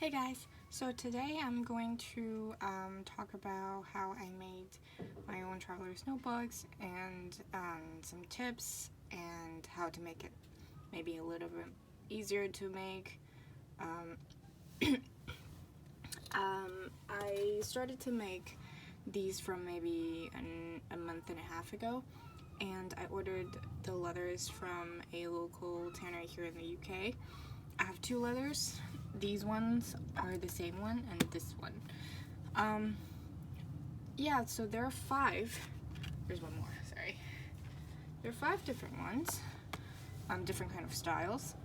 Hey guys, so today I'm going to talk about how I made my own traveler's notebooks and some tips and how to make it maybe a little bit easier to make. I started to make these from maybe a month and a half ago, and I ordered the leathers from a local tannery here in the UK. I have two leathers. These ones are the same one and this one. Yeah, so there are five. There's one more, sorry. There are five different ones, different kind of styles.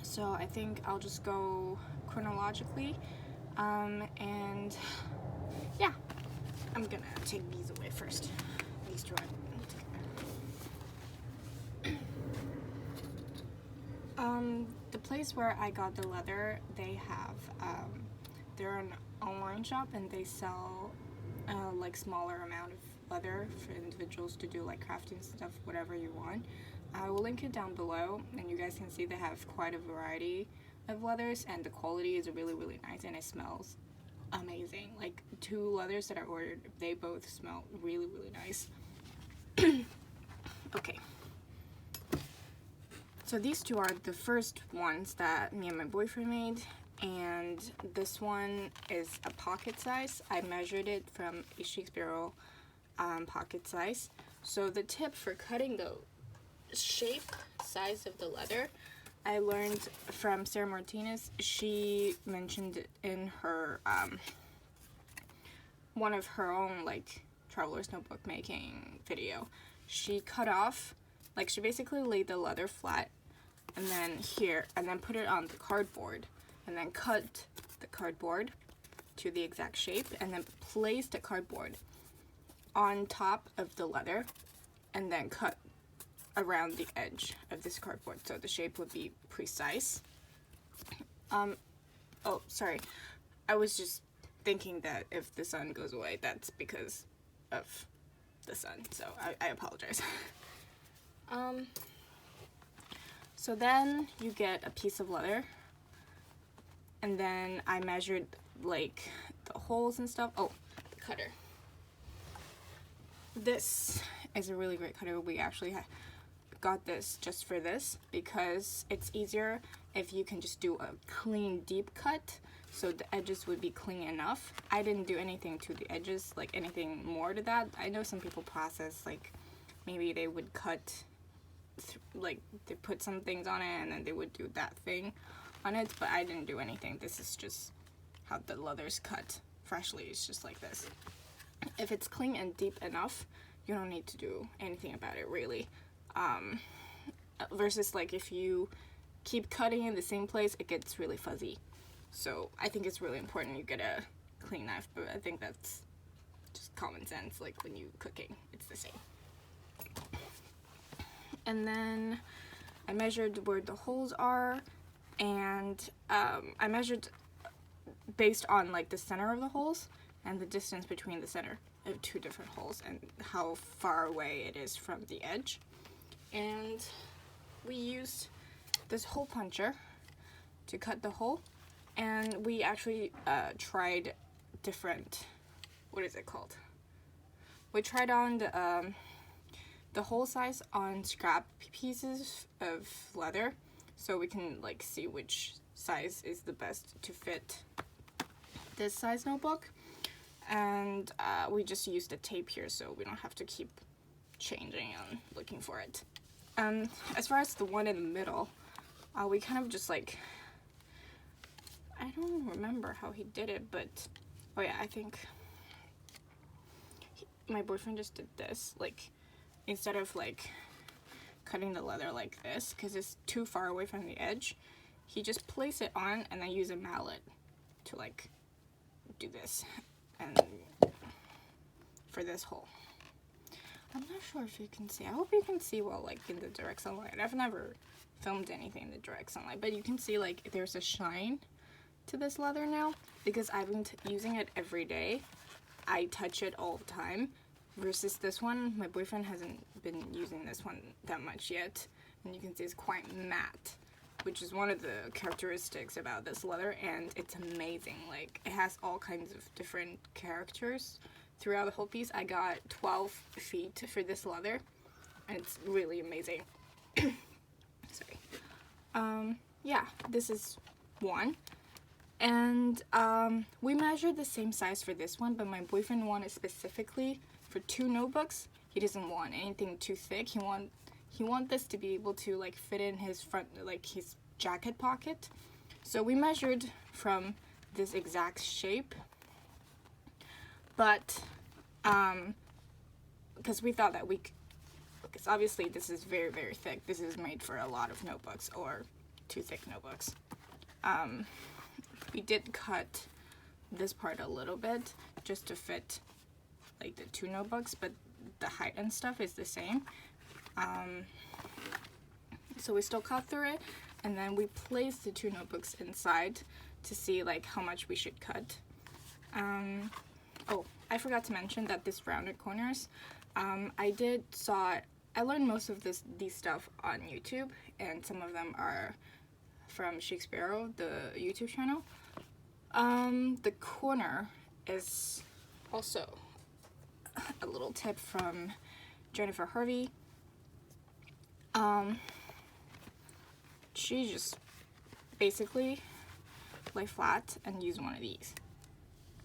So I think I'll just go chronologically, and yeah, I'm gonna take these away first. These two the place where I got the leather, they have, they're an online shop and they sell like smaller amount of leather for individuals to do like crafting stuff, whatever you want. I will link it down below, and you guys can see they have quite a variety of leathers, and the quality is really nice, and it smells amazing. Like two leathers that I ordered, they both smell really nice. Okay. So these two are the first ones that me and my boyfriend made, and this one is a pocket size. I measured it from a Shakespeare pocket size. So the tip for cutting the shape size of the leather, I learned from Sarah Martinez. She mentioned it in her one of her own like traveler's notebook making video. She cut off, like she basically laid the leather flat and then here, and then put it on the cardboard, and then cut the cardboard to the exact shape, and then placed the cardboard on top of the leather, and then cut around the edge of this cardboard so the shape would be precise. Oh, sorry. I was just thinking that if the sun goes away, that's because of the sun, so I apologize. So then you get a piece of leather, and then I measured like the holes and stuff. Oh, the cutter. This is a really great cutter. We actually got this just for this because it's easier if you can just do a clean deep cut, so the edges would be clean enough. I didn't do anything to the edges, like anything more to that. I know some people process, like maybe they would cut like they put some things on it and then they would do that thing on it, but I didn't do anything. This is just how the leather's cut freshly. It's just like this. If it's clean and deep enough, you don't need to do anything about it really. Versus like if you keep cutting in the same place, it gets really fuzzy. So I think it's really important you get a clean knife, but I think that's just common sense. Like when you cooking, it's the same. And then I measured where the holes are, and I measured based on like the center of the holes and the distance between the center of two different holes and how far away it is from the edge. And we used this hole puncher to cut the hole, and we actually tried different, what is it called? We tried on the hole size on scrap pieces of leather, so we can like see which size is the best to fit this size notebook. And we just used the tape here so we don't have to keep changing and looking for it. As far as the one in the middle, we kind of just like, I don't remember how he did it, but oh yeah, I think my boyfriend just did this, like instead of like cutting the leather like this because it's too far away from the edge, he just placed it on and then use a mallet to like do this and for this hole. I'm not sure if you can see. I hope you can see well like in the direct sunlight. I've never filmed anything in the direct sunlight, but you can see like there's a shine to this leather now because I've been using it every day. I touch it all the time. Versus this one, my boyfriend hasn't been using this one that much yet, and you can see it's quite matte. which is one of the characteristics about this leather, and it's amazing. Like, it has all kinds of different characters throughout the whole piece. I got 12 feet for this leather, and it's really amazing. Sorry. Yeah, this is one. And we measured the same size for this one, but my boyfriend wanted specifically for 2 notebooks. He doesn't want anything too thick. He want this to be able to like fit in his front, like his jacket pocket. So we measured from this exact shape, but because we thought that because obviously this is very, very thick. This is made for a lot of notebooks or too thick notebooks. We did cut this part a little bit just to fit like the 2 notebooks, but the height and stuff is the same. So we still cut through it, and then we placed the 2 notebooks inside to see like how much we should cut. Oh, I forgot to mention that this rounded corners, I learned most of these stuff on YouTube, and some of them are from Shakespeare, the YouTube channel. The corner is also a little tip from Jennifer Harvey. She just basically lay flat and use one of these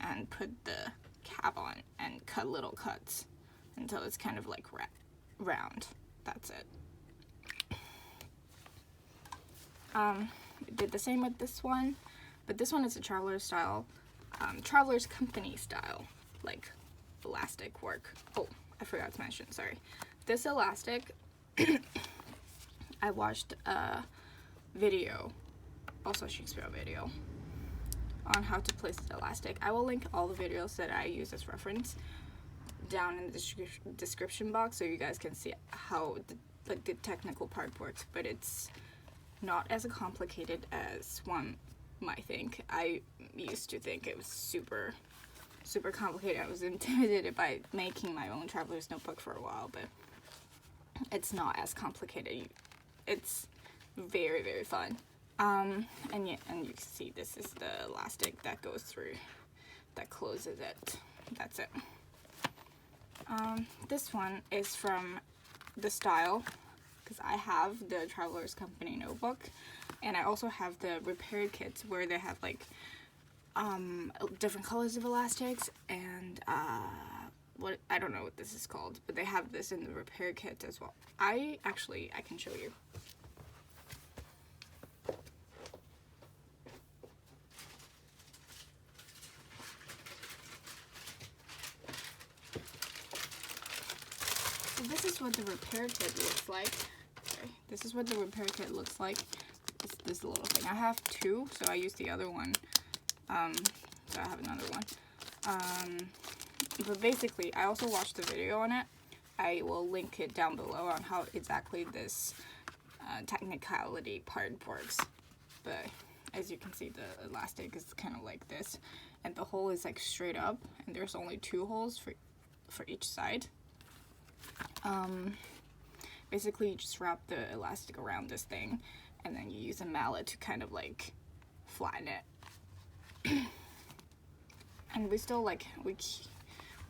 and put the cap on and cut little cuts until it's kind of like round. That's it. Did the same with this one, but this one is a traveler's style, traveler's company style, like elastic work. Oh, I forgot to mention, sorry. This elastic, I watched a video, also a Shakespeare video, on how to place the elastic. I will link all the videos that I use as reference down in the description box so you guys can see how the technical part works, but it's not as complicated as one might think. I used to think it was super complicated. I was intimidated by making my own traveler's notebook for a while, but it's not as complicated. It's very, very fun. And you can see this is the elastic that goes through, that closes it. That's it. This one is from the style, because I have the Traveler's Company notebook, and I also have the repair kits where they have like different colors of elastics, and what, I don't know what this is called, but they have this in the repair kit as well. I can show you. So this is what the repair kit looks like. Okay, this is what the repair kit looks like. It's this little thing. I have 2, so I use the other one. So I have another one. But basically, I also watched the video on it. I will link it down below on how exactly this technicality part works. But as you can see, the elastic is kind of like this, and the hole is like straight up, and there's only 2 holes for each side. Basically, you just wrap the elastic around this thing, and then you use a mallet to kind of like flatten it. And we still like we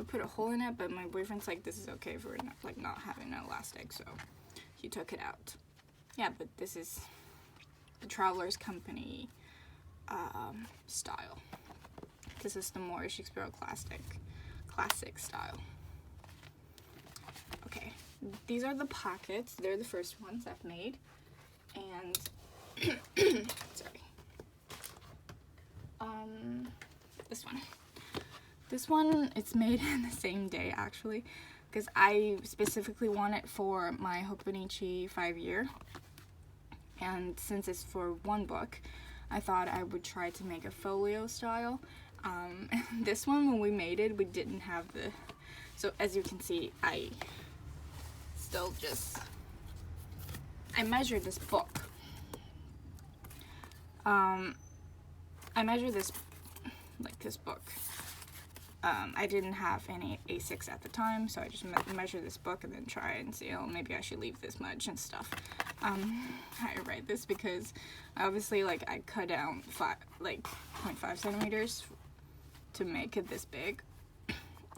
put a hole in it, but my boyfriend's like, this is okay for not having an elastic, so he took it out. Yeah, but this is the Traveler's Company style. This is the more Shakespeare classic style. Okay, these are the pockets. They're the first ones I've made, and sorry. This one, it's made in the same day actually, because I specifically want it for my Hokubanichi 5-year, and since it's for one book, I thought I would try to make a folio style. This one, when we made it, we didn't have the, so as you can see, I measured this book. I measured this, like this book. I didn't have any A6 at the time, so I just measured this book and then try and see, oh, maybe I should leave this much and stuff. I write this because obviously like I cut down 0.5 centimeters to make it this big,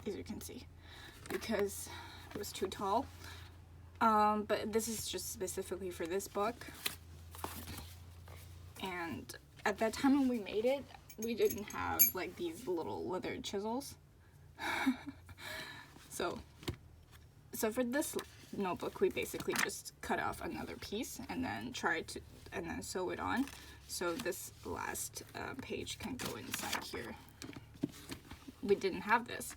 as you can see, because it was too tall. But this is just specifically for this book. And at that time when we made it, we didn't have like these little leather chisels. So for this notebook, we basically just cut off another piece and then sew it on. So this last page can go inside here. We didn't have this.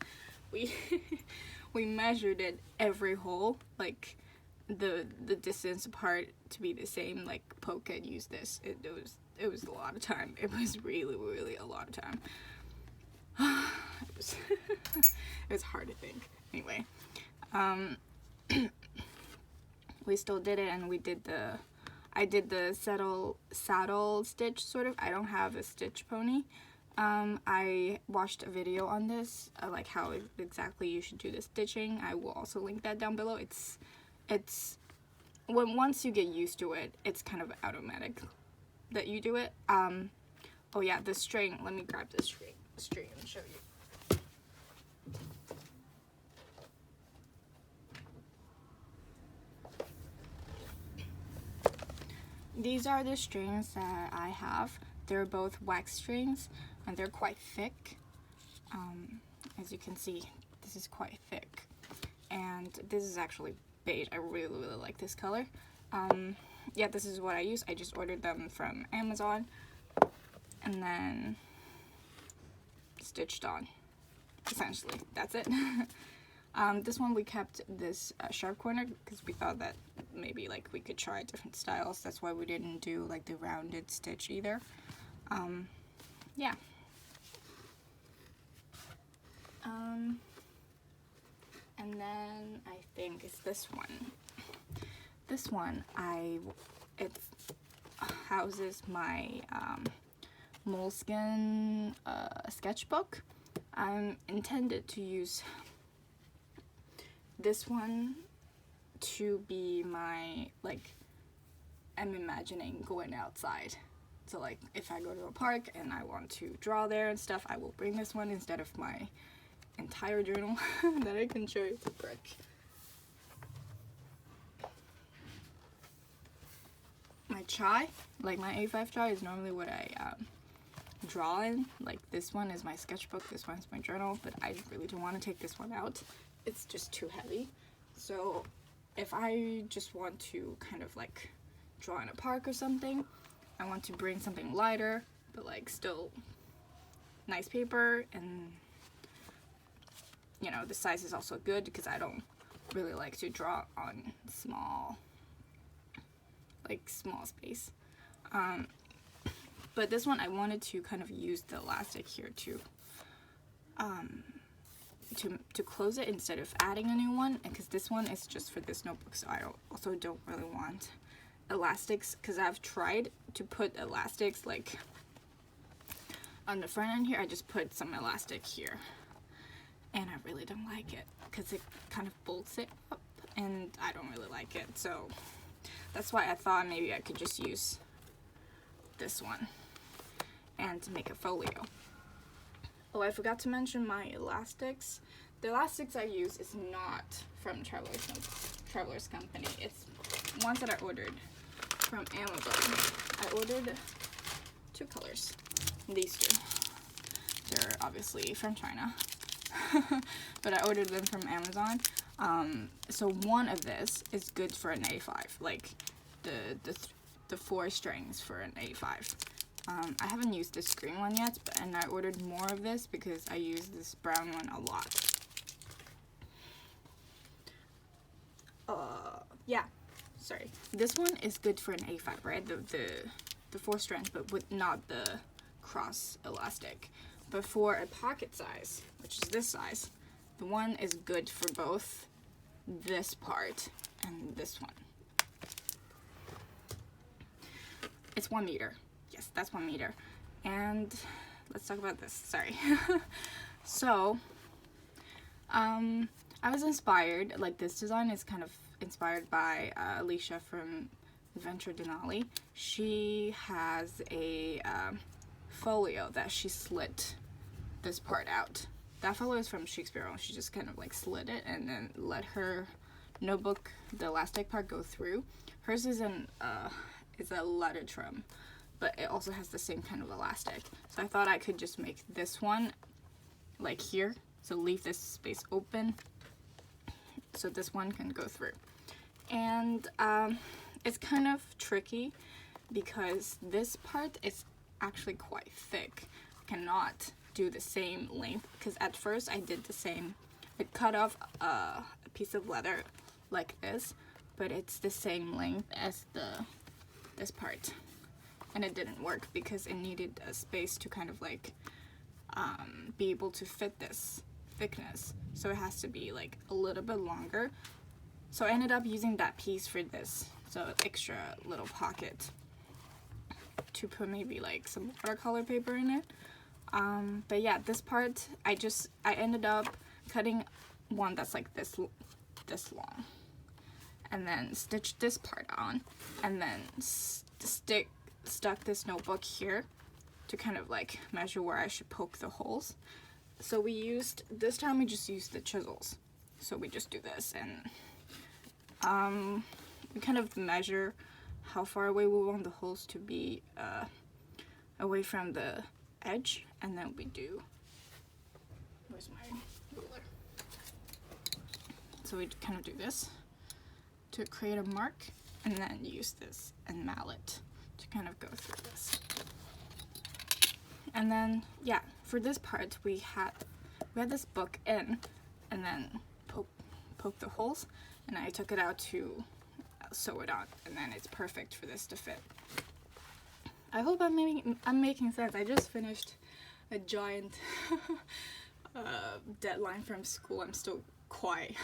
We measured it every hole, like the distance apart to be the same. Like Poke had used this. It was a lot of time. It was really a lot of time. It was hard to think. Anyway, we still did it, and I did the saddle stitch sort of. I don't have a stitch pony. I watched a video on this, like how exactly you should do the stitching. I will also link that down below. Once you get used to it, it's kind of automatic that you do it. Oh yeah, the string. Let me grab this string and show you. These are the strings that I have. They're both wax strings, and they're quite thick. As you can see, this is quite thick. And this is actually beige. I really like this color. Yeah, this is what I use. I just ordered them from Amazon and then stitched on. Essentially, that's it. This one we kept this sharp corner because we thought that maybe like we could try different styles. That's why we didn't do like the rounded stitch either. Yeah. And then I think it's this one. This one, it houses my moleskin sketchbook. I'm intended to use this one to be my, like, I'm imagining going outside. So like if I go to a park and I want to draw there and stuff, I will bring this one instead of my entire journal that I can show you. It's a brick. My chai, like my A5 chai, is normally what I draw in. Like this one is my sketchbook, this one's my journal, but I really don't want to take this one out. It's just too heavy. So if I just want to kind of like draw in a park or something, I want to bring something lighter, but like still nice paper, and you know, the size is also good because I don't really like to draw on small space. But this one I wanted to kind of use the elastic here to close it instead of adding a new one, because this one is just for this notebook, so I also don't really want elastics, because I've tried to put elastics like on the front end here. I just put some elastic here and I really don't like it because it kind of bolts it up and I don't really like it. So that's why I thought maybe I could just use this one and make a folio. Oh, I forgot to mention my elastics. The elastics I use is not from Traveler's Company. It's ones that I ordered from Amazon. I ordered 2 colors. These 2. They're obviously from China. But I ordered them from Amazon. So one of this is good for an A5, like the 4 strings for an A5. I haven't used this green one yet, and I ordered more of this because I use this brown one a lot. Yeah, sorry. This one is good for an A5, right? The 4 strands, but with not the cross elastic. But for a pocket size, which is this size, the one is good for both this part and this one. It's 1 meter. Yes, that's 1 meter. And let's talk about this. Sorry. So, I was inspired, like this design is kind of inspired by Alicia from Adventure Denali, she has a folio that she slit this part out. That folio is from Shakespeare, she just kind of like slit it and then let her notebook, the elastic part, go through. Hers is a letter trim, but it also has the same kind of elastic. So I thought I could just make this one like here, so leave this space open so this one can go through. And it's kind of tricky because this part is actually quite thick. I cannot do the same length because at first I did the same. I cut off a piece of leather like this, but it's the same length as this part, and it didn't work because it needed a space to kind of like be able to fit this thickness, so it has to be like a little bit longer. So I ended up using that piece for this, so extra little pocket to put maybe like some watercolor paper in it. But yeah, this part I ended up cutting one that's like this long, and then stitched this part on, and then stuck this notebook here to kind of like measure where I should poke the holes. So this time we just used the chisels. So we just do this, and we kind of measure how far away we want the holes to be away from the edge, and then we do, where's my ruler? So we kind of do this to create a mark, and then use this and mallet to kind of go through this. And then yeah, for this part we had this book in, and then poke the holes, and I took it out to sew it on, and then it's perfect for this to fit. I hope I'm making sense. I just finished a giant deadline from school. I'm still quite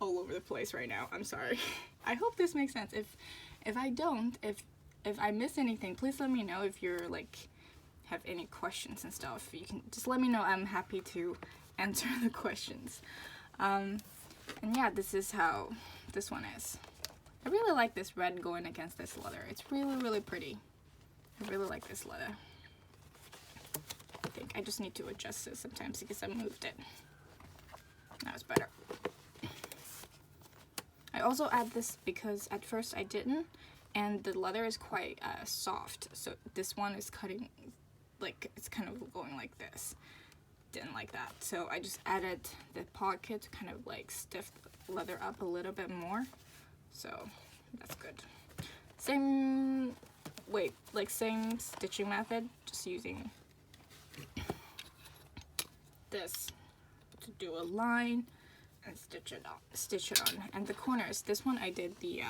all over the place right now. I'm sorry. I hope this makes sense. If I don't, if I miss anything, please let me know. If you're like have any questions and stuff, you can just let me know. I'm happy to answer the questions. And yeah, this is how this one is. I really like this red going against this leather. It's really, really pretty. I really like this leather. I think I just need to adjust this sometimes because I moved it. Now it's better. I also add this because at first I didn't, and the leather is quite soft. So this one is cutting, like it's kind of going like this. Didn't like that. So I just added the pocket to kind of like stiff the leather up a little bit more. So that's good. Same stitching method, just using this to do a line and stitch it on. And the corners, this one I did the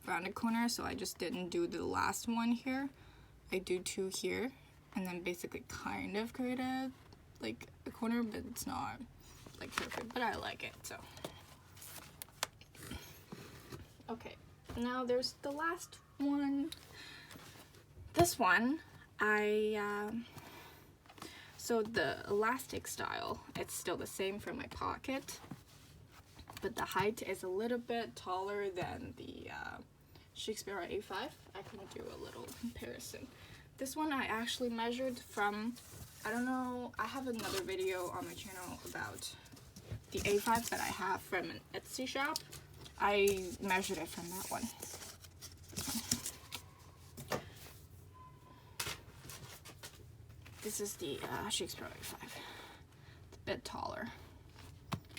rounded corner, so I just didn't do the last one here. I do two here, and then basically kind of created like a corner, but it's not like perfect, but I like it. So okay, now there's the last one. This one, so the elastic style, it's still the same for my pocket, but the height is a little bit taller than the Shakespeare A5. I can do a little comparison. This one I actually measured from, I don't know, I have another video on my channel about the A5 that I have from an Etsy shop. I measured it from that one. This is the Shakespeare A5. It's a bit taller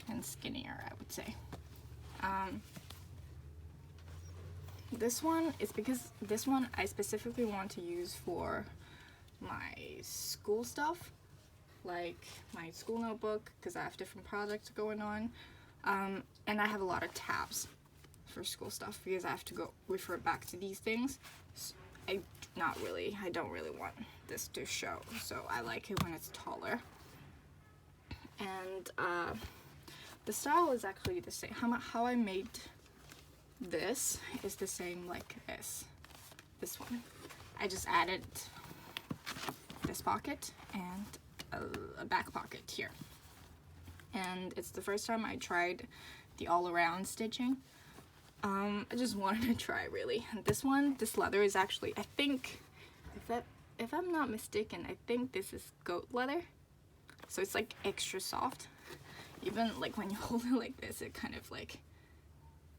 and skinnier, I would say. This one is because this one I specifically want to use for my school stuff, like my school notebook, because I have different projects going on, and I have a lot of tabs for school stuff because I have to go refer back to these things. So I don't really want this to show, so I like it when it's taller. And the style is actually the same. How I made this is the same like this one. I just added this pocket and a back pocket here. And it's the first time I tried the all-around stitching. I just wanted to try, really. And this leather is actually, I think, if I'm not mistaken, I think this is goat leather. So it's like extra soft. Even like when you hold it like this, it kind of like,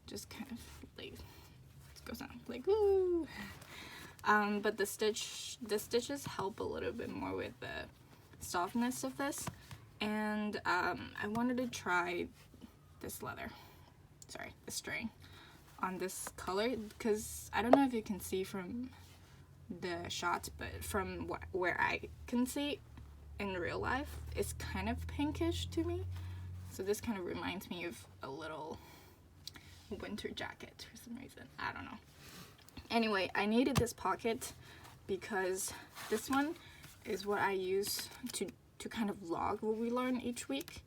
just kind of like, goes down like woo. But the stitches help a little bit more with the softness of this. And I wanted to try this leather, sorry, the string on this color, because I don't know if you can see from the shots, but from where I can see in real life, it's kind of pinkish to me. So this kind of reminds me of a little winter jacket for some reason. I don't know. Anyway, I needed this pocket because this one is what I use to kind of log what we learn each week.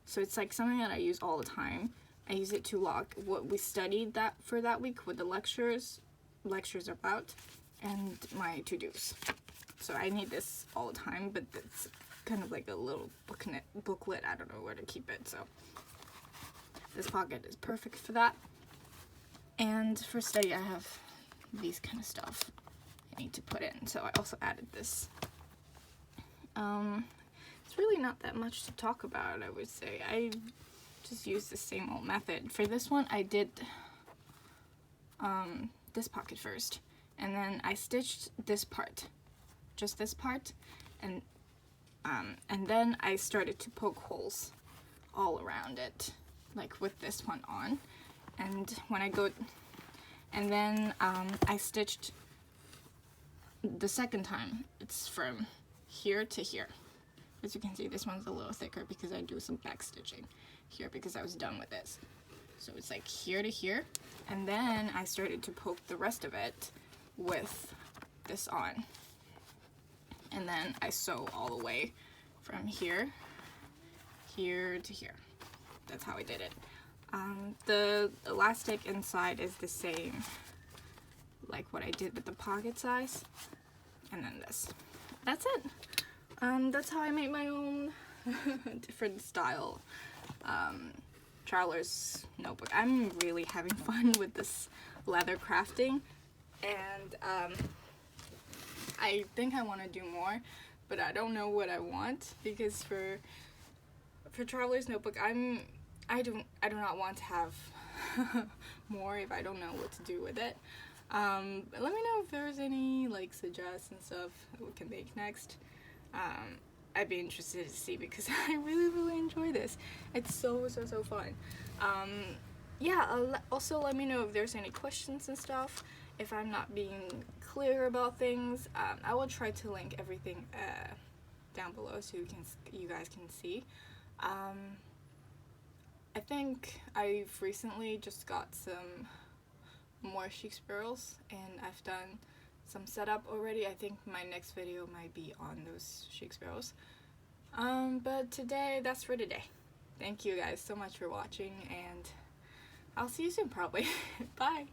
So it's like something that I use all the time. I use it to log what we studied for that week, what the lectures are about, and my to-dos. So I need this all the time, but it's kind of like a little booklet. I don't know where to keep it, so this pocket is perfect for that. And for study, I have these kind of stuff I need to put in, so I also added this. It's really not that much to talk about, I would say. I just used the same old method. For this one, I did this pocket first, and then I stitched this part, just this part, and then I started to poke holes all around it, like with this one on. And when and then I stitched the second time. It's from here to here. As you can see, this one's a little thicker because I do some back stitching here because I was done with this. So it's like here to here, and then I started to poke the rest of it with this on. And then I sew all the way from here to here. That's how I did it. The elastic inside is the same, like what I did with the pocket size. And then this. That's it. That's how I make my own different style traveler's notebook. I'm really having fun with this leather crafting, and I think I want to do more, but I don't know what I want, because for traveler's notebook, I do not want to have more if I don't know what to do with it. Let me know if there's any like suggestions stuff that we can make next. I'd be interested to see, because I really enjoy this. It's so fun. Yeah, also let me know if there's any questions and stuff. If I'm not being clear about things, I will try to link everything down below so you guys can see. I think I've recently just got some more sheep sparrows, and I've done some setup already. I think my next video might be on those sheep sparrows. But today, that's for today. Thank you guys so much for watching, and I'll see you soon probably. Bye!